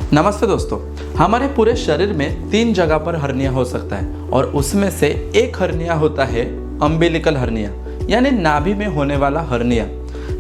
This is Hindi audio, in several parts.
नमस्ते दोस्तों। हमारे पूरे शरीर में 3 जगह पर हर्निया हो सकता है और उसमें से एक हर्निया होता है अम्बिलिकल हर्निया, यानी नाभि में होने वाला हर्निया।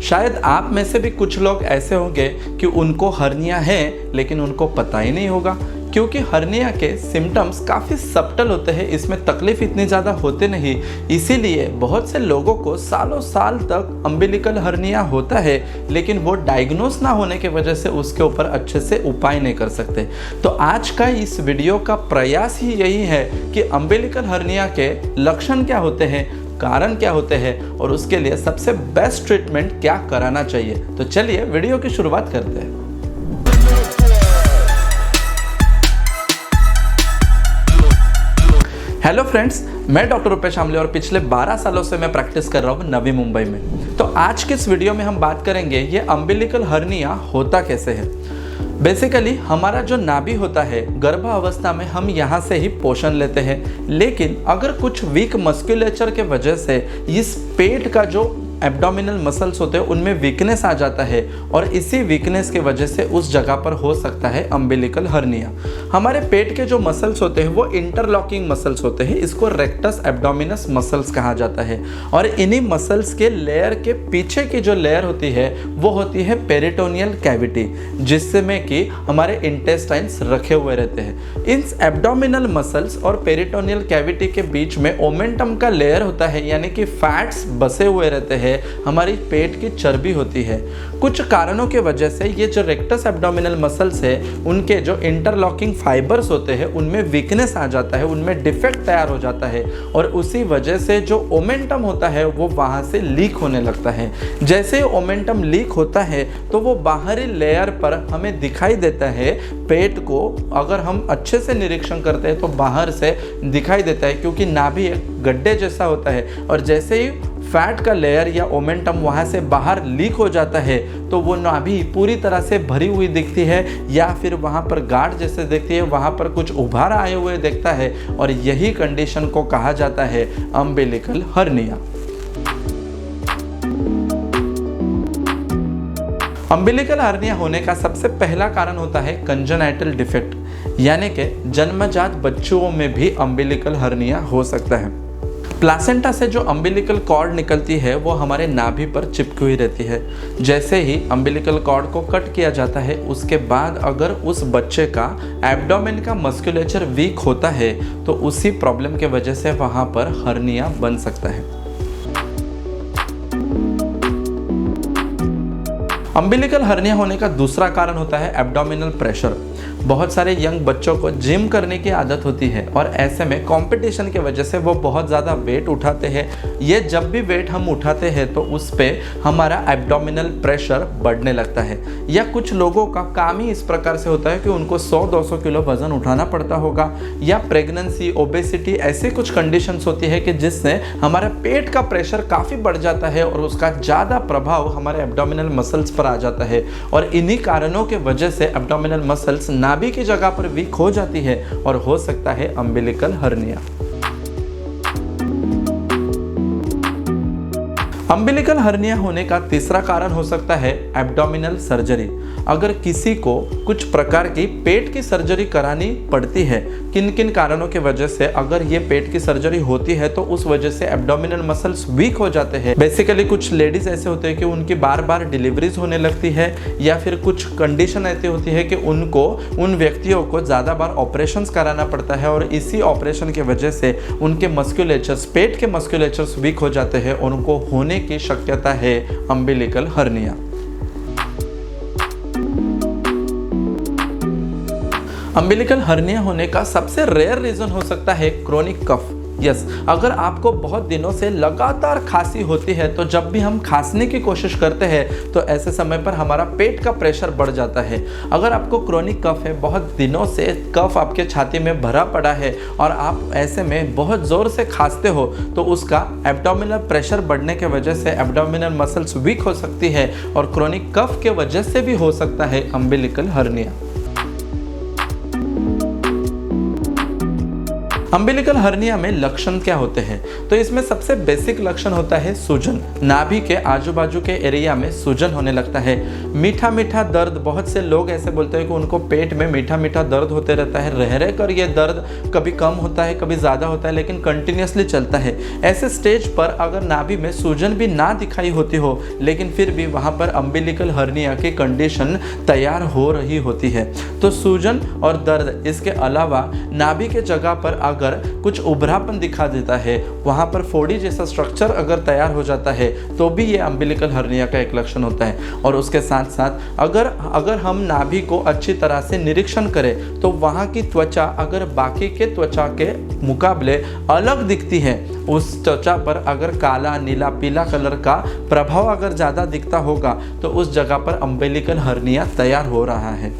शायद आप में से भी कुछ लोग ऐसे होंगे कि उनको हर्निया है लेकिन उनको पता ही नहीं होगा, क्योंकि हर्निया के सिम्टम्स काफ़ी सब्टल होते हैं, इसमें तकलीफ इतनी ज़्यादा होते नहीं। इसीलिए बहुत से लोगों को सालों साल तक अम्बिलिकल हर्निया होता है, लेकिन वो डायग्नोस ना होने की वजह से उसके ऊपर अच्छे से उपाय नहीं कर सकते। तो आज का इस वीडियो का प्रयास ही यही है कि अम्बिलिकल हर्निया के लक्षण क्या होते हैं, कारण क्या होते हैं और उसके लिए सबसे बेस्ट ट्रीटमेंट क्या कराना चाहिए। तो चलिए वीडियो की शुरुआत करते हैं। हेलो फ्रेंड्स, मैं डॉक्टर रुपेश आमले और पिछले 12 सालों से मैं प्रैक्टिस कर रहा हूँ नवी मुंबई में। तो आज के इस वीडियो में हम बात करेंगे ये अम्बिलिकल हर्निया होता कैसे है। बेसिकली हमारा जो नाभि होता है, गर्भावस्था में हम यहाँ से ही पोषण लेते हैं, लेकिन अगर कुछ वीक मस्कुलेचर के वजह से इस पेट का जो एब्डोमिनल मसल्स होते हैं उनमें वीकनेस आ जाता है और इसी वीकनेस की वजह से उस जगह पर हो सकता है अम्बिलिकल हर्निया। हमारे पेट के जो मसल्स होते हैं वो इंटरलॉकिंग मसल्स होते हैं, इसको रेक्टस एब्डोमिनस मसल्स कहा जाता है। और इन्हीं मसल्स के लेयर के पीछे की जो लेयर होती है वो होती है पेरिटोनियल कैविटी, जिसमें कि हमारे इंटेस्टाइन्स रखे हुए रहते हैं। इन एब्डोमिनल मसल्स और पेरिटोनियल कैविटी के बीच में ओमेंटम का लेयर होता है, यानी कि फैट्स बसे हुए रहते हैं, हमारी पेट की चर्बी होती है। कुछ कारणों के वजह से ये जो रेक्टस एब्डोमिनल मसल्स है उनके जो इंटरलॉकिंग फाइबर्स होते हैं उनमें वीकनेस आ जाता है, उनमें डिफेक्ट तैयार हो जाता है और उसी वजह से जो ओमेंटम होता है वो वहां से लीक होने लगता है। जैसे ओमेंटम लीक होता है तो वो बाहरी लेयर पर हमें दिखाई देता है। पेट को अगर हम अच्छे से निरीक्षण करते हैं तो बाहर से दिखाई देता है, क्योंकि नाभि एक गड्ढे जैसा होता है और जैसे ही फैट का लेयर या ओमेंटम वहाँ से बाहर लीक हो जाता है तो वो नाभि पूरी तरह से भरी हुई दिखती है या फिर वहाँ पर गांठ जैसे दिखती है, वहाँ पर कुछ उभार आए हुए दिखता है और यही कंडीशन को कहा जाता है अम्बिलिकल हर्निया। अम्बिलिकल हर्निया होने का सबसे पहला कारण होता है कंजेनाइटल डिफेक्ट, यानी कि जन्मजात बच्चों में भी अम्बिलिकल हर्निया हो सकता है। प्लासेंटा से जो अम्बिलिकल कॉर्ड निकलती है वो हमारे नाभि पर चिपकी हुई रहती है। जैसे ही अम्बिलिकल कॉर्ड को कट किया जाता है उसके बाद अगर उस बच्चे का एब्डोमेन का मस्कुलेचर वीक होता है तो उसी प्रॉब्लम के वजह से वहाँ पर हर्निया बन सकता है। अम्बिलिकल हर्निया होने का दूसरा कारण होता है एब्डोमिनल प्रेशर। बहुत सारे यंग बच्चों को जिम करने की आदत होती है और ऐसे में कंपटीशन की वजह से वो बहुत ज़्यादा वेट उठाते हैं। ये जब भी वेट हम उठाते हैं तो उस पर हमारा एब्डोमिनल प्रेशर बढ़ने लगता है। या कुछ लोगों का काम ही इस प्रकार से होता है कि उनको 100-200 किलो वजन उठाना पड़ता होगा, या प्रेगनेंसी, ओबेसिटी, ऐसी कुछ कंडीशंस होती है कि जिससे हमारे पेट का प्रेशर काफ़ी बढ़ जाता है और उसका ज़्यादा प्रभाव हमारे एब्डोमिनल मसल्स पर आ जाता है और इन्हीं कारणों के वजह से एब्डोमिनल मसल्स नाभि की जगह पर वीक हो जाती है और हो सकता है अम्बिलिकल हर्निया। अम्बिलिकल हर्निया होने का तीसरा कारण हो सकता है एब्डोमिनल सर्जरी। अगर किसी को कुछ प्रकार की पेट की सर्जरी करानी पड़ती है, किन किन कारणों की वजह से अगर ये पेट की सर्जरी होती है तो उस वजह से एब्डोमिनल मसल्स वीक हो जाते हैं। बेसिकली कुछ लेडीज ऐसे होते हैं कि उनकी बार बार डिलीवरीज होने लगती है, या फिर कुछ कंडीशन ऐसी होती है कि उनको उन व्यक्तियों को ज़्यादा बार ऑपरेशंस कराना पड़ता है और इसी ऑपरेशन की वजह से उनके मस्कुलेचर्स, पेट के मस्कुलेचर्स वीक हो जाते हैं और उनको होने की शक्यता है अम्बिलिकल हर्निया। अम्बिलिकल हर्निया होने का सबसे रेयर रीजन हो सकता है क्रोनिक कफ। यस, अगर आपको बहुत दिनों से लगातार खांसी होती है तो जब भी हम खांसने की कोशिश करते हैं तो ऐसे समय पर हमारा पेट का प्रेशर बढ़ जाता है। अगर आपको क्रोनिक कफ है, बहुत दिनों से कफ आपके छाती में भरा पड़ा है और आप ऐसे में बहुत ज़ोर से खांसते हो तो उसका एब्डोमिनल प्रेशर बढ़ने के वजह से एब्डोमिनल मसल्स वीक हो सकती है और क्रोनिक कफ के वजह से भी हो सकता है अम्बिलिकल हर्निया। अम्बिलिकल हर्निया में लक्षण क्या होते हैं? तो इसमें सबसे बेसिक लक्षण होता है सूजन। नाभि के आजू बाजू के एरिया में सूजन होने लगता है। मीठा मीठा दर्द, बहुत से लोग ऐसे बोलते हैं कि उनको पेट में मीठा मीठा दर्द होते रहता है। रह रह कर ये दर्द कभी कम होता है, कभी ज़्यादा होता है, लेकिन कंटिन्यूसली चलता है। ऐसे स्टेज पर अगर नाभि में सूजन भी ना दिखाई होती हो, लेकिन फिर भी वहाँ पर अम्बिलिकल हर्निया की कंडीशन तैयार हो रही होती है। तो सूजन और दर्द, इसके अलावा नाभि के जगह पर अगर कुछ उभरापन दिखा देता है, वहाँ पर फोड़ी जैसा स्ट्रक्चर अगर तैयार हो जाता है, तो भी ये अम्बिलिकल हर्निया का एक लक्षण होता है। और उसके साथ साथ अगर हम नाभि को अच्छी तरह से निरीक्षण करें तो वहाँ की त्वचा अगर बाकी के त्वचा के मुकाबले अलग दिखती है, उस त्वचा पर अगर काला, नीला, पीला कलर का प्रभाव अगर ज़्यादा दिखता होगा, तो उस जगह पर अम्बिलिकल हर्निया तैयार हो रहा है।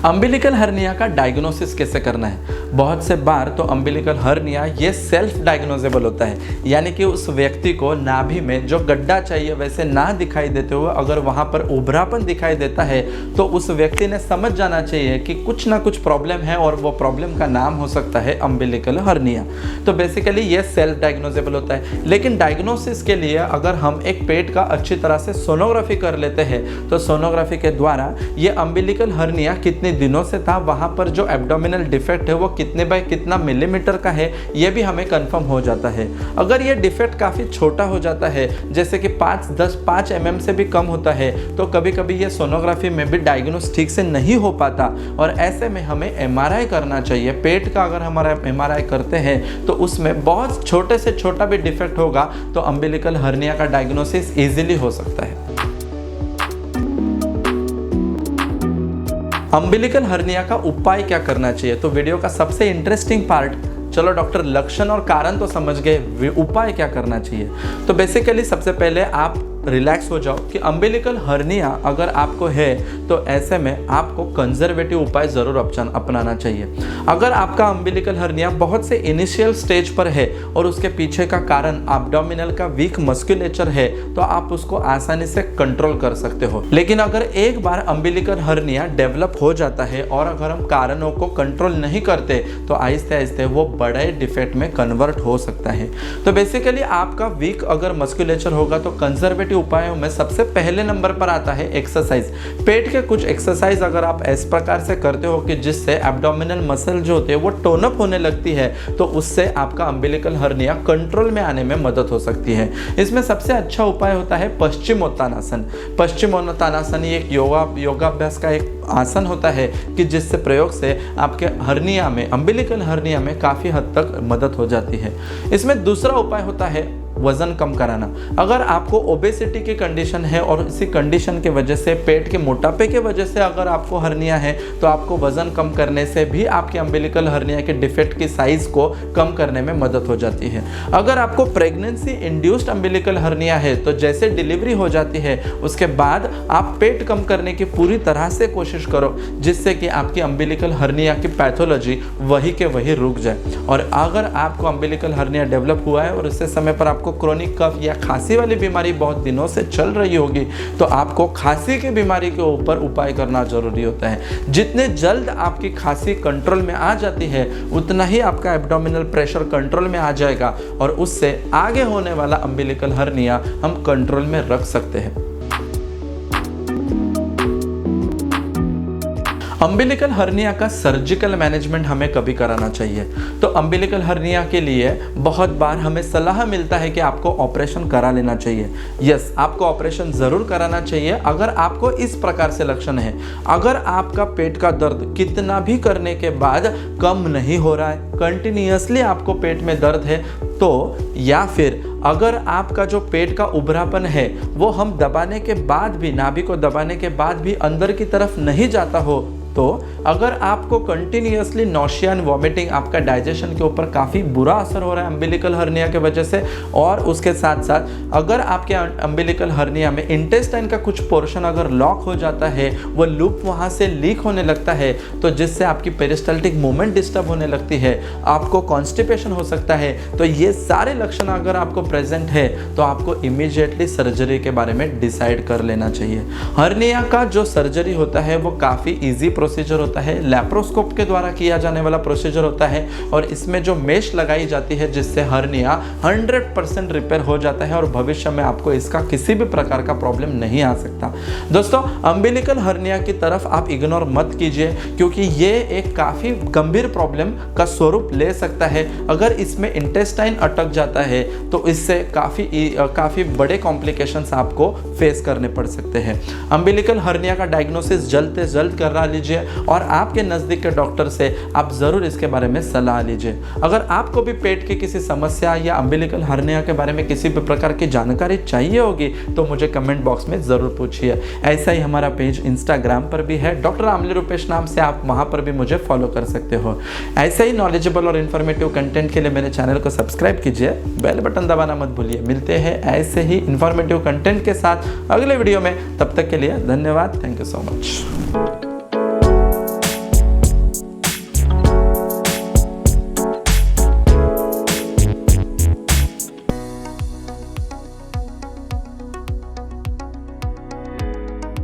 अम्बिलिकल हर्निया का डायग्नोसिस कैसे करना है? बहुत से बार तो अम्बिलिकल हर्निया ये सेल्फ डायग्नोजेबल होता है, यानी कि उस व्यक्ति को नाभि में जो गड्ढा चाहिए वैसे ना दिखाई देते हुए अगर वहाँ पर उभरापन दिखाई देता है, तो उस व्यक्ति ने समझ जाना चाहिए कि कुछ ना कुछ प्रॉब्लम है, और वो प्रॉब्लम का नाम हो सकता है अम्बिलिकल हर्निया। तो बेसिकली ये सेल्फ डायग्नोजेबल होता है। लेकिन डायग्नोसिस के लिए अगर हम एक पेट का अच्छी तरह से सोनोग्राफी कर लेते हैं, तो सोनोग्राफी के द्वारा ये अम्बिलिकल हर्निया कितने दिनों से था, वहां पर जो एब्डोमिनल डिफेक्ट है वो कितने बाय कितना मिलीमीटर का है, ये भी हमें कंफर्म हो जाता है। अगर ये डिफेक्ट काफ़ी छोटा हो जाता है, जैसे कि 5 mm से भी कम होता है, तो कभी कभी ये सोनोग्राफी में भी डायग्नोस ठीक से नहीं हो पाता, और ऐसे में हमें MRI करना चाहिए। पेट का अगर हमारा MRI करते हैं तो उसमें बहुत छोटे से छोटा भी डिफेक्ट होगा, तो अम्बिलिकल हर्निया का डायग्नोसिस ईजिली हो सकता है। अम्बिलिकल हर्निया का उपाय क्या करना चाहिए? तो वीडियो का सबसे इंटरेस्टिंग पार्ट, चलो डॉक्टर लक्षण और कारण तो समझ गए, उपाय क्या करना चाहिए? तो बेसिकली सबसे पहले आप रिलैक्स हो जाओ कि अम्बिलिकल हर्निया अगर आपको है तो ऐसे में आपको कंजर्वेटिव उपाय ज़रूर अपनाना चाहिए। अगर आपका अम्बिलिकल हर्निया बहुत से इनिशियल स्टेज पर है और उसके पीछे का कारण एब्डोमिनल का वीक मस्कुलेचर है, तो आप उसको आसानी से कंट्रोल कर सकते हो। लेकिन अगर एक बार अम्बिलिकल हर्निया डेवलप हो जाता है और अगर हम कारणों को कंट्रोल नहीं करते, तो आहिस्ते आहिस्ते वो बड़े डिफेक्ट में कन्वर्ट हो सकता है। तो बेसिकली आपका वीक अगर मस्कुलेचर होगा, तो कंजर्वेटिव उपायों में सबसे पहले नंबर पर आता है एक्सरसाइज। पेट के कुछ एक्सरसाइज अगर आप इस प्रकार से करते हो कि जिससे एब्डोमिनल मसल जो होते हैं वो टोन अप होने लगती है, तो उससे आपका अम्बिलिकल हर्निया कंट्रोल में आने में मदद हो सकती है। इसमें सबसे अच्छा उपाय होता है पश्चिमोत्तानासन। पश्चिमोत्तानासन ये एक योगाभ्यास का एक आसन होता है कि जिससे प्रयोग से आपके हर्निया में, अम्बिलिकल हर्निया में काफ़ी हद तक मदद हो जाती है। इसमें दूसरा उपाय होता है वज़न कम कराना। अगर आपको ओबेसिटी की कंडीशन है और इसी कंडीशन के वजह से, पेट के मोटापे के वजह से अगर आपको हर्निया है, तो आपको वज़न कम करने से भी आपके अम्बिलिकल हर्निया के डिफेक्ट की साइज़ को कम करने में मदद हो जाती है। अगर आपको प्रेगनेंसी इंड्यूस्ड अम्बिलिकल हर्निया है, तो जैसे डिलीवरी हो जाती है उसके बाद आप पेट कम करने की पूरी तरह से कोशिश करो, जिससे कि आपकी अम्बिलिकल हर्निया की पैथोलॉजी वही के वही रुक जाए। और अगर आपको अम्बिलिकल हर्निया डेवलप हुआ है और इससे समय पर आपको क्रोनिक कफ या खांसी वाली बीमारी बहुत दिनों से चल रही होगी, तो आपको खांसी की बीमारी के ऊपर उपाय करना जरूरी होता है। जितने जल्द आपकी खांसी कंट्रोल में आ जाती है, उतना ही आपका एब्डोमिनल प्रेशर कंट्रोल में आ जाएगा, और उससे आगे होने वाला अम्बिलिकल हर्निया हम कंट्रोल में रख सकते हैं। अम्बिलिकल हर्निया का सर्जिकल मैनेजमेंट हमें कभी कराना चाहिए? तो अम्बिलिकल हर्निया के लिए बहुत बार हमें सलाह मिलता है कि आपको ऑपरेशन करा लेना चाहिए। यस, आपको ऑपरेशन ज़रूर कराना चाहिए अगर आपको इस प्रकार से लक्षण है। अगर आपका पेट का दर्द कितना भी करने के बाद कम नहीं हो रहा है, कंटिन्यूअसली आपको पेट में दर्द है, तो या फिर अगर आपका जो पेट का उभरापन है वो हम दबाने के बाद भी, नाभि को दबाने के बाद भी अंदर की तरफ नहीं जाता हो, तो अगर आपको कंटिन्यूअसली नॉशिया एंड वॉमिटिंग, आपका डाइजेशन के ऊपर काफ़ी बुरा असर हो रहा है अम्बिलिकल हर्निया के वजह से, और उसके साथ साथ अगर आपके अम्बिलिकल हर्निया में इंटेस्टाइन का कुछ पोर्शन अगर लॉक हो जाता है, वो लूप वहाँ से लीक होने लगता है, तो जिससे आपकी पेरिस्टाल्टिक मूवमेंट डिस्टर्ब होने लगती है, आपको कॉन्स्टिपेशन हो सकता है। तो ये सारे लक्षण अगर आपको प्रेजेंट है, तो आपको इमीडिएटली सर्जरी के बारे में डिसाइड कर लेना चाहिए। हर्निया का जो सर्जरी होता है वो काफ़ी ईजी प्रोसीजर होता है, लैप्रोस्कोप के द्वारा किया जाने वाला प्रोसीजर होता है और इसमें जो मेश लगाई जाती है जिससे हर्निया 100% रिपेयर हो जाता है और भविष्य में आपको इसका किसी भी प्रकार का प्रॉब्लम नहीं आ सकता। दोस्तों, अम्बिलिकल हर्निया की तरफ आप इग्नोर मत कीजिए क्योंकि ये एक काफ़ी गंभीर प्रॉब्लम का स्वरूप ले सकता है। अगर इसमें इंटेस्टाइन अटक जाता है तो इससे काफ़ी बड़े कॉम्प्लिकेशंस आपको फेस करने पड़ सकते हैं। अम्बिलिकल हर्निया का डायग्नोसिस जल्द से जल्द करा लीजिए और आपके नज़दीक के डॉक्टर से आप ज़रूर इसके बारे में सलाह लीजिए। अगर आपको भी पेट की किसी समस्या या अम्बिलिकल हर्निया के बारे में किसी भी प्रकार की जानकारी चाहिए होगी तो मुझे कमेंट बॉक्स में ज़रूर पूछिए। ऐसा ही हमारा पेज इंस्टाग्राम पर भी है, डॉक्टर आमले रूपेश नाम से, आप वहाँ पर भी मुझे फॉलो कर सकते हो। ऐसे ही नॉलेजेबल और इन्फॉर्मेटिव कंटेंट के लिए मेरे चैनल को सब्सक्राइब कीजिए, बेल बटन दबाना मत भूलिए। मिलते हैं ऐसे ही इन्फॉर्मेटिव कंटेंट के साथ अगले वीडियो में, तब तक के लिए धन्यवाद। Thank you so much.